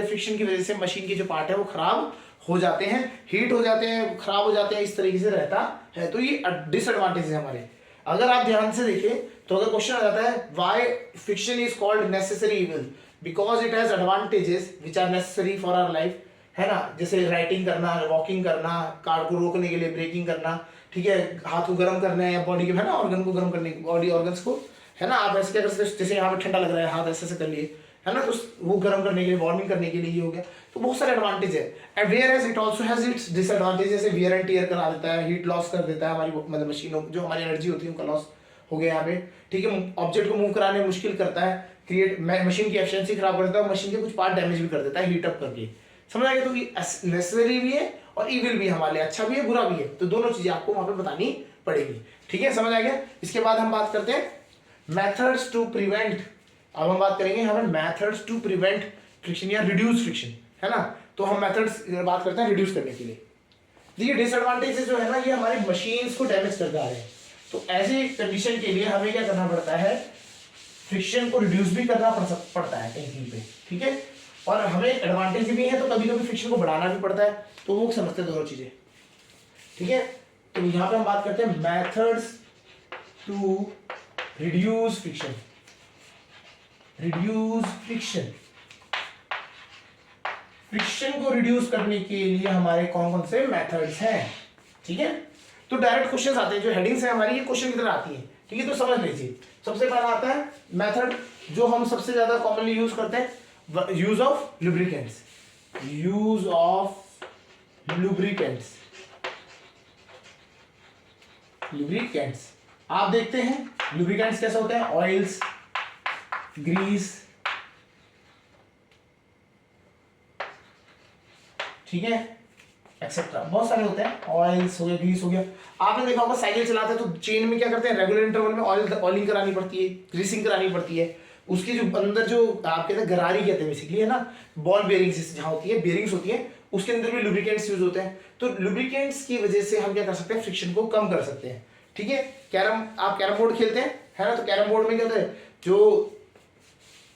फ्रिक्शन की वजह से मशीन की जो पार्ट है वो खराब हो जाते हैं, हीट हो जाते हैं, खराब हो जाते हैं, इस तरीके से रहता है। तो ये डिसएडवांटेज है हमारे। अगर आप ध्यान से देखें तो अगर क्वेश्चन आ जाता है why friction is called necessary evil, because it has advantages which are necessary for our life, है ना, जैसे राइटिंग करना, वॉकिंग करना, कार को रोकने के लिए ब्रेकिंग करना, ठीक है, हाथ को गर्म करना है, बॉडी के, है ना, ऑर्गन को गर्म करने, बॉडी ऑर्गन्स को, है ना, आप ऐसे क्या कर सकते हैं, जैसे यहाँ पे ठंडा लग रहा है, हाथ ऐसे ऐसे कर लिए, है ना, तो वो गर्म करने के लिए, वार्मिंग करने के लिए ये हो गया। तो बहुत सारे एडवांटेज है। And whereas it also has its disadvantage, जैसे वियर एंड टियर करा देता है, हीट लॉस कर देता है, हमारी मतलब मशीनों जो हमारी एनर्जी होती है उनका लॉस हो गया यहाँ पे, ठीक है, ऑब्जेक्ट को मूव कराने में मुश्किल करता है, क्रिएट मशीन की एफिशिएंसी खराब कर देता है, मशीन के कुछ पार्ट डैमेज भी कर देता है हीट अप करके। समझ आ गया? तो ये नेसेसरी भी है और इविल भी, हमारे लिए अच्छा भी है बुरा भी है, तो दोनों चीजें आपको वहां पे बतानी पड़ेगी। ठीक है, समझ आ गया? इसके बाद हम बात करते हैं मेथड्स टू प्रिवेंट। अब हम बात करेंगे यहाँ पे मेथड्स टू प्रिवेंट फ्रिक्शन या रिड्यूस फ्रिक्शन, है ना। तो हम मेथड्स बात करते हैं रिड्यूस करने के लिए। देखिए डिसएडवांटेजेस जो है ना, ये हमारी मशीन्स को डैमेज कर रहा है। तो ऐसी कंडीशन के लिए हमें क्या करना पड़ता है, फ्रिक्शन को रिड्यूस भी करना पड़ता है कहीं कहीं पे, ठीक है। और हमें एडवांटेज भी है, तो कभी कभी फ्रिक्शन को बढ़ाना भी पड़ता है, तो वो समझते हैं दोनों चीजें, ठीक है। तो यहाँ पे हम बात करते हैं methods to reduce friction. Reduce friction, friction को रिड्यूस करने के लिए हमारे कौन कौन से मेथड्स हैं, ठीक है। तो डायरेक्ट क्वेश्चंस आते हैं, जो हेडिंग्स है हमारी, ये क्वेश्चन की तरह आती है, ठीक है। तो समझ लीजिए, सबसे पहला आता है मेथड जो हम सबसे ज्यादा कॉमनली यूज करते हैं, use of lubricants. Use of lubricants, lubricants आप देखते हैं लुब्रिकेंट्स कैसे होते हैं, ऑयल्स, ग्रीस, ठीक है, एक्सेट्रा, बहुत सारे होते हैं, ऑयल्स हो गया, ग्रीस हो गया। आपने देखा होगा साइकिल चलाते हैं तो चेन में क्या करते हैं, रेगुलर इंटरवल में ऑयलिंग करानी पड़ती है, ग्रीसिंग करानी पड़ती है। उसकी जो अंदर जो आप कहते हैं गरारी कहते हैं बेसिकली, है ना, बॉल बेयरिंग्स जहाँ होती है, बेयरिंग्स होती है, उसके अंदर भी लुब्रिकेंट्स यूज होते हैं। तो लुब्रिकेंट्स की वजह से हम क्या कर सकते हैं, फ्रिक्शन को कम कर सकते हैं, ठीक है। आप कैरम बोर्ड खेलते हैं, है ना, तो कैरम बोर्ड में क्या होता है, जो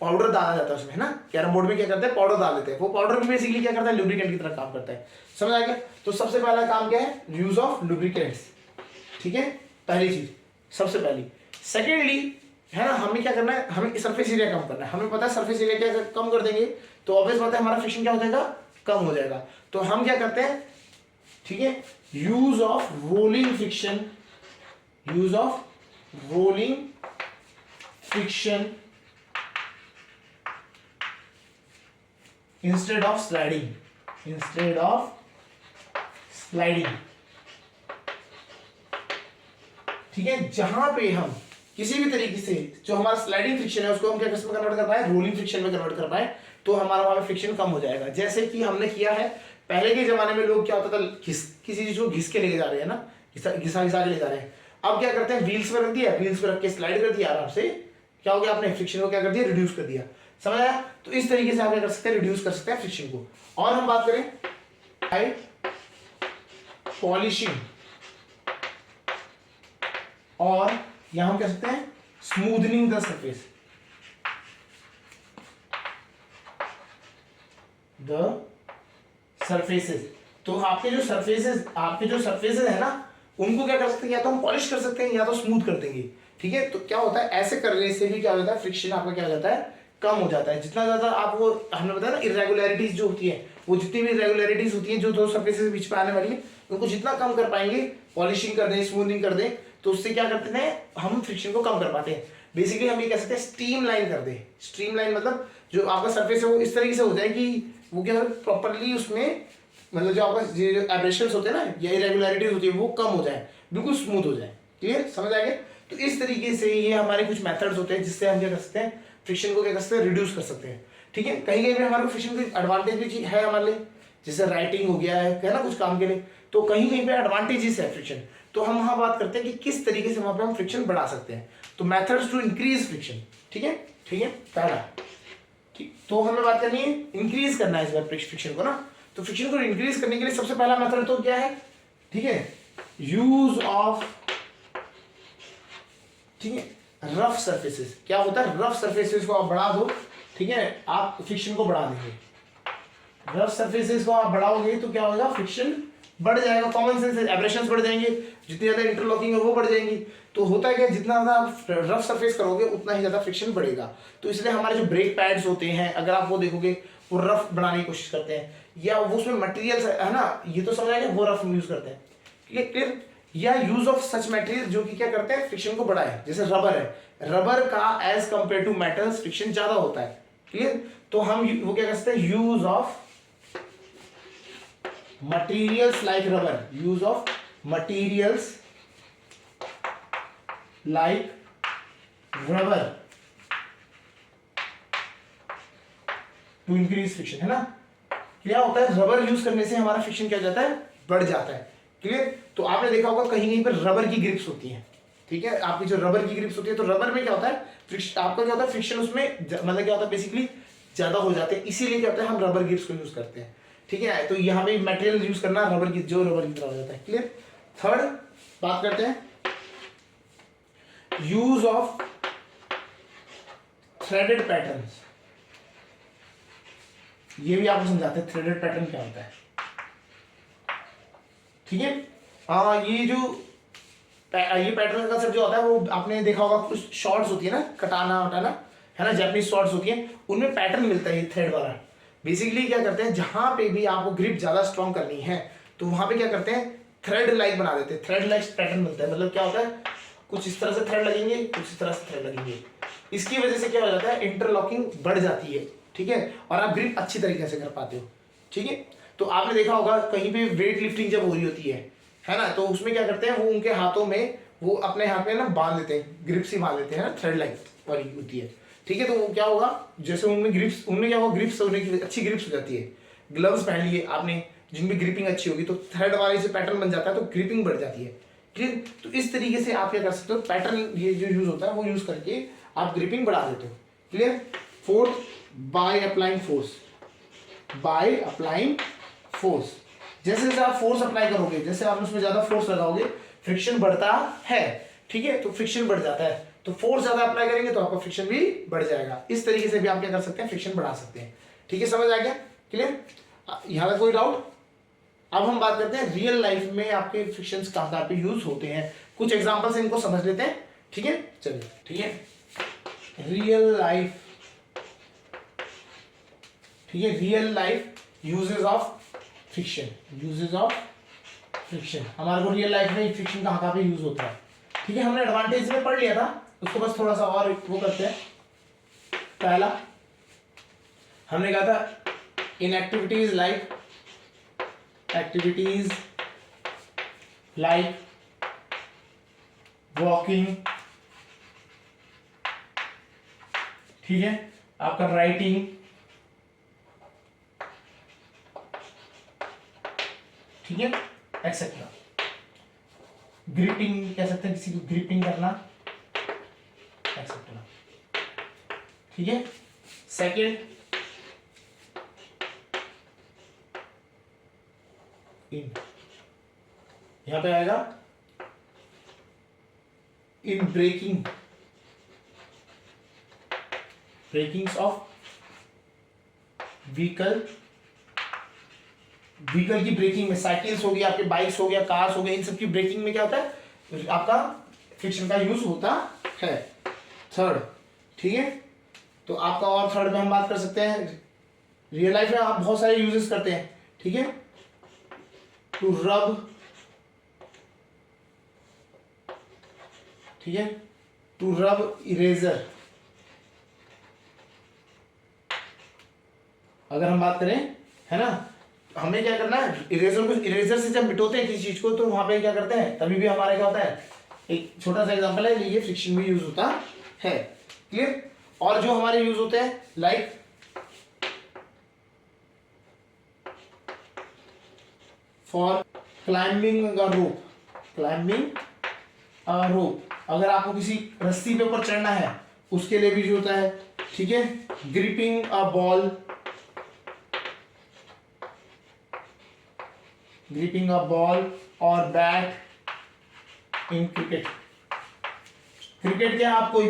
पाउडर डाला जाता है उसमें, है ना, कैरम बोर्ड में क्या करते हैं, पाउडर डाल देते हैं, वो पाउडर भी बेसिकली क्या करता है, लुब्रिकेंट की तरह काम करता है। समझ आ गया? तो सबसे पहला काम क्या है, यूज ऑफ लुब्रिकेंट्स, ठीक है, पहली चीज सबसे पहली। सेकेंडली, है ना, हमें क्या करना है, हमें सरफेस एरिया कम करना है। हमें पता है सरफेस एरिया क्या कम कर देंगे तो ऑब्वियस बात है हमारा फ्रिक्शन क्या हो जाएगा, कम हो जाएगा। तो हम क्या करते हैं, ठीक है, use of rolling friction, use of rolling friction instead of sliding, instead of sliding, ठीक है। जहां पे हम किसी भी तरीके से जो हमारा स्लाइडिंग फ्रिक्शन है उसको हम क्या किसमें कन्वर्ट कर पाए, रोलिंग फ्रिक्शन में कन्वर्ट कर पाए, तो हमारा वहां पे फ्रिक्शन कम हो जाएगा। जैसे कि हमने किया है पहले के जमाने में, लोग क्या होता था, किसी चीज को घिस के लेके जा रहे हैं ना, घिसा घिसा के ले जा रहे हैं। अब क्या करते हैं, व्हील्स पर रख दिया, व्हील्स पर रख के स्लाइड कर दिया, आराम से क्या हो गया, आपने फ्रिक्शन को क्या कर दिया, रिड्यूस कर दिया। समझ आया? तो इस तरीके से आप क्या कर सकते हैं, रिड्यूस कर सकते हैं फ्रिक्शन को। और हम बात करें बाय पॉलिशिंग, और यहां हम कह सकते हैं smoothening the surface, the surfaces. तो आपके जो सरफेसेस है ना, उनको क्या कर सकते हैं, या तो हम पॉलिश कर सकते हैं या तो स्मूथ कर देंगे, ठीक है। तो क्या होता है, ऐसे करने से भी क्या होता है, फ्रिक्शन आपका क्या हो जाता है, कम हो जाता है। जितना ज्यादा आप वो, हमने बताया ना, इरेगुलरिटीज जो होती है, वो जितनी भी इरेगुलरिटीज होती है जो दो सरफेसेस के बीच में आने वाली है, उनको जितना कम कर पाएंगे, पॉलिशिंग कर दें, स्मूथिंग कर दें, तो उससे क्या करते हैं, हम फ्रिक्शन को कम कर पाते हैं। बेसिकली हम ये कह सकते हैं स्ट्रीम लाइन कर दें। स्ट्रीम लाइन मतलब जो आपका सरफेस है वो इस तरीके से हो जाए कि वो क्या प्रॉपरली उसमें, मतलब जो आपका जो एब्रेशंस होते हैं ना या इरेगुलरिटीज होती है वो कम हो जाए, बिल्कुल स्मूथ हो जाए। क्लियर, समझ आ गया? तो इस तरीके से ये हमारे कुछ मेथड्स होते हैं जिससे हम क्या कर सकते हैं, फ्रिक्शन को क्या कर सकते हैं, रिड्यूस कर सकते हैं, ठीक है। कहीं कहीं पे हमारे को फ्रिक्शन की एडवांटेज भी है हमारे लिए, जैसे राइटिंग हो गया है ना, कुछ काम के लिए, तो कहीं कहीं पे एडवांटेजेस है फ्रिक्शन। तो हम वहां बात करते हैं कि किस तरीके से वहां पे हम फ्रिक्शन बढ़ा सकते हैं। तो मेथड्स टू इंक्रीज फ्रिक्शन, ठीक है, ठीक है, पहला, ठीक। तो हमें बात करनी है इंक्रीज करना है इस बार फ्रिक्शन को ना। तो फ्रिक्शन को इंक्रीज करने के लिए सबसे पहला मेथड तो क्या है, ठीक है, यूज ऑफ, ठीक है, रफ सरफेसेस। क्या होता है, रफ सरफेसेस को आप बढ़ा दो, ठीक है, आप फ्रिक्शन को बढ़ा देंगे। रफ सरफेसेस को आप बढ़ाओगे तो क्या होगा, फ्रिक्शन बढ़ जाएगा, कॉमन सेंस, एब्रेशंस बढ़ जाएंगे, जितनी ज्यादा इंटरलॉकिंग है वो बढ़ जाएंगी। तो होता है क्या, जितना ज्यादा आप रफ सरफेस करोगे उतना ही ज्यादा फ्रिक्शन बढ़ेगा। तो इसलिए हमारे जो ब्रेक पैड्स होते हैं, अगर आप वो देखोगे वो रफ बनाने की कोशिश करते हैं, या वो उसमें मटेरियल है ना, ये तो समझ आएगा, वो रफ यूज करते हैं, क्लियर। या यूज ऑफ सच मटेरियल जो कि क्या करते हैं, फ्रिक्शन को बढ़ाए, जैसे रबर है, रबर का as compare to metals friction ज्यादा होता है, क्लियर। तो हम वो क्या कर सकते हैं, use of materials like rubber, use of materials like rubber to increase friction, है ना। क्या होता है, रबर यूज करने से हमारा फ्रिक्शन क्या जाता है, बढ़ जाता है, क्लियर। तो आपने देखा होगा कहीं कहीं पर रबर की ग्रिप्स होती हैं, ठीक है, आपकी जो रबर की ग्रिप्स होती है, तो रबर में क्या होता है, फ्रिक्शन आपका क्या होता है, फ्रिक्शन उसमें मतलब क्या होता है, बेसिकली ज्यादा हो जाते हैं, इसीलिए क्या होता है, हम रबर ग्रिप्स को यूज करते हैं, ठीक है। तो यहाँ पे मटेरियल यूज करना रबर की, जो रबर की तरह हो जाता है, क्लियर। थर्ड बात करते हैं, यूज ऑफ थ्रेडेड पैटर्न्स। ये भी आपको समझाते हैं थ्रेडेड पैटर्न क्या होता है, ठीक है। ये पैटर्न का कंसेप्ट जो होता है वो आपने देखा होगा, कुछ शॉर्ट्स होती है ना, कटाना वटाना, है ना, जापानीज शॉर्ट्स होती है, उनमें पैटर्न मिलता है थ्रेड वाला। बेसिकली क्या करते हैं, जहां पे भी आपको ग्रिप ज्यादा स्ट्रॉन्ग करनी है तो वहां पे क्या करते हैं, थ्रेड लाइक बना देते हैं, थ्रेड लाइक पैटर्न मिलता है। मतलब क्या होता है, कुछ इस तरह से थ्रेड लगेंगे, कुछ इस तरह से थ्रेड लगेंगे, इसकी वजह से क्या हो जाता है, इंटरलॉकिंग बढ़ जाती है, ठीक है, और आप ग्रिप अच्छी तरीके से कर पाते हो, ठीक है। तो आपने देखा होगा कहीं पे वेट लिफ्टिंग जब हो रही होती है ना, तो उसमें क्या करते हैं, वो उनके हाथों में, वो अपने हाथ में ना बांध देते हैं, ग्रिप्स ही बांध देते हैं ना, थ्रेड लाइक वाली होती है, ठीक है। तो वो क्या होगा, जैसे उनमें ग्रिप्स, उनमें क्या होगा, ग्रिप्स होने की अच्छी ग्रिप्स हो जाती है, ग्लव्स पहन लिए आपने जिनमें ग्रिपिंग अच्छी होगी, तो थ्रेड वाले से पैटर्न बन जाता है, तो ग्रिपिंग बढ़ जाती है, क्लियर। तो इस तरीके से आप क्या कर सकते हो, पैटर्न ये जो यूज होता है वो यूज करके आप ग्रिपिंग बढ़ा देते हो, clear. Fourth, by applying force, by applying force, जैसे जैसे आप फोर्स अप्लाई करोगे, जैसे आप उसमें ज्यादा फोर्स लगाओगे, फ्रिक्शन बढ़ता है, ठीक है, तो फ्रिक्शन बढ़ जाता है, तो फोर्स ज्यादा अप्लाई करेंगे तो आपका फ्रिक्शन भी बढ़ जाएगा। इस तरीके से भी आप क्या कर सकते हैं, फ्रिक्शन बढ़ा सकते हैं, ठीक है, समझ आ गया, क्लियर। यहाँ तक कोई डाउट। अब हम बात करते हैं रियल लाइफ में आपके फ्रिक्शंस कहाँ पे यूज होते हैं, कुछ एग्जांपल से इनको समझ लेते हैं, ठीक है, चलिए, ठीक है, रियल लाइफ, ठीक है, real life uses of friction, uses of friction, हमारे को रियल लाइफ में फ्रिक्शन कहाँ पे यूज होता है, ठीक है। हमने एडवांटेज में पढ़ लिया था, उसको बस थोड़ा सा और वो करते हैं। पहला हमने कहा था, इन एक्टिविटीज लाइक वॉकिंग, ठीक है, आपका राइटिंग, ठीक है, एक्सेट्रा। ग्रिपिंग कह सकते हैं, किसी को ग्रिपिंग करना, एक्सेट्रा, ठीक है। सेकेंड, इन, यहां पे आएगा इन ब्रेकिंग्स ऑफ व्हीकल की ब्रेकिंग में, साइकिल्स हो गया, आपके बाइक्स हो गया, कार्स हो गया, इन सब की ब्रेकिंग में क्या होता है, आपका फ्रिक्शन का यूज होता है। थर्ड, ठीक है, तो आपका और थर्ड में हम बात कर सकते हैं, रियल लाइफ में आप बहुत सारे यूजेस करते हैं, ठीक है, टू रब, ठीक है, टू रब इरेजर, अगर हम बात करें, है ना, हमें क्या करना है, इरेजर से जब मिटाते हैं किसी चीज को, तो वहां पे क्या करते हैं, तभी भी हमारे क्या होता है, एक छोटा सा एग्जांपल है, ये फ्रिक्शन भी यूज होता है, क्लियर। और जो हमारे यूज होते हैं, लाइक फॉर क्लाइंबिंग अ रोप, अगर आपको किसी रस्सी पे ऊपर चढ़ना है उसके लिए भी यूज होता है, ठीक है। ग्रिपिंग अ बॉल और बैट इन क्रिकेट क्या, आप कोई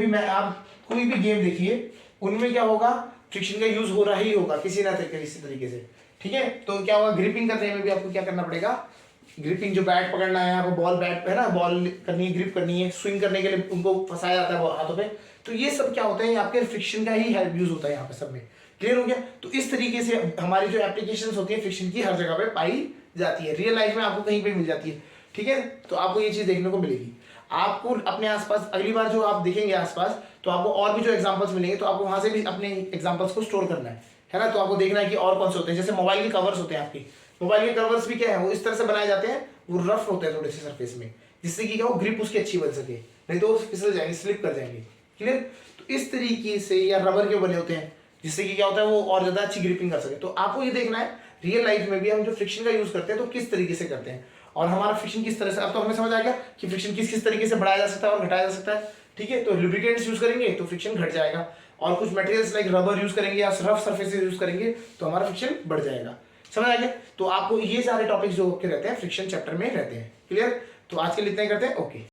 भी गेम देखिए, उनमें क्या होगा, फ्रिक्शन का यूज हो रहा ही होगा किसी ना किसी तरीके से, ठीक है, तो क्या होगा, ग्रिपिंग करने में भी आपको क्या करना पड़ेगा, ग्रिपिंग जो बैट पकड़ना है आपको, बॉल बैट है ना, बॉल करनी है, ग्रिप करनी है, स्विंग करने के लिए उनको फंसाया जाता है हाथों पे, तो ये सब क्या होता है, आपके फ्रिक्शन का ही हेल्प यूज होता है यहाँ पे सब में। क्लियर हो गया। तो इस तरीके से हमारी जो एप्लीकेशंस होती है फ्रिक्शन की हर जगह पे पाई जाती है, रियल लाइफ में आपको कहीं पे मिल जाती है। ठीक है, तो आपको ये चीज देखने को मिलेगी। आपको अपने आसपास अगली बार जो आप देखेंगे आसपास, तो आपको और भी जो एग्जांपल्स मिलेंगे, तो आपको वहां से भी अपने एग्जांपल्स को स्टोर करना है ना। तो आपको देखना है कि और कौन से होते हैं, जैसे मोबाइल के कवर्स होते हैं आपके, मोबाइल के कवर्स भी क्या है, वो इस तरह से बनाए जाते हैं, वो रफ होते हैं थोड़े से सरफेस में, जिससे कि क्या हो, ग्रिप उसकी अच्छी बन सके, नहीं तो फिसल जाएंगे, स्लिप कर जाएंगे। क्लियर। तो इस तरीके से, या रबर के बने होते हैं, जिससे कि क्या होता है, वो और ज्यादा अच्छी ग्रिपिंग कर सके। तो आपको ये देखना है रियल लाइफ में भी हम जो फ्रिक्शन का यूज करते हैं तो किस तरीके से करते हैं, और हमारा फ्रिक्शन किस तरह से, अब तो हमें समझ आ गया कि फ्रिक्शन किस किस तरीके से बढ़ाया जा सकता है और घटाया जा सकता है। ठीक है, तो लुब्रिकेंट्स यूज करेंगे तो फ्रिक्शन घट जाएगा, और कुछ मटेरियल्स लाइक रबर यूज करेंगे या रफ सरफेसेस यूज करेंगे तो हमारा फ्रिक्शन बढ़ जाएगा। समझ आ गया। तो आपको ये सारे टॉपिक्स जो के रहते हैं फ्रिक्शन चैप्टर में रहते हैं। क्लियर। तो आज के लिए इतना ही करते हैं। ओके।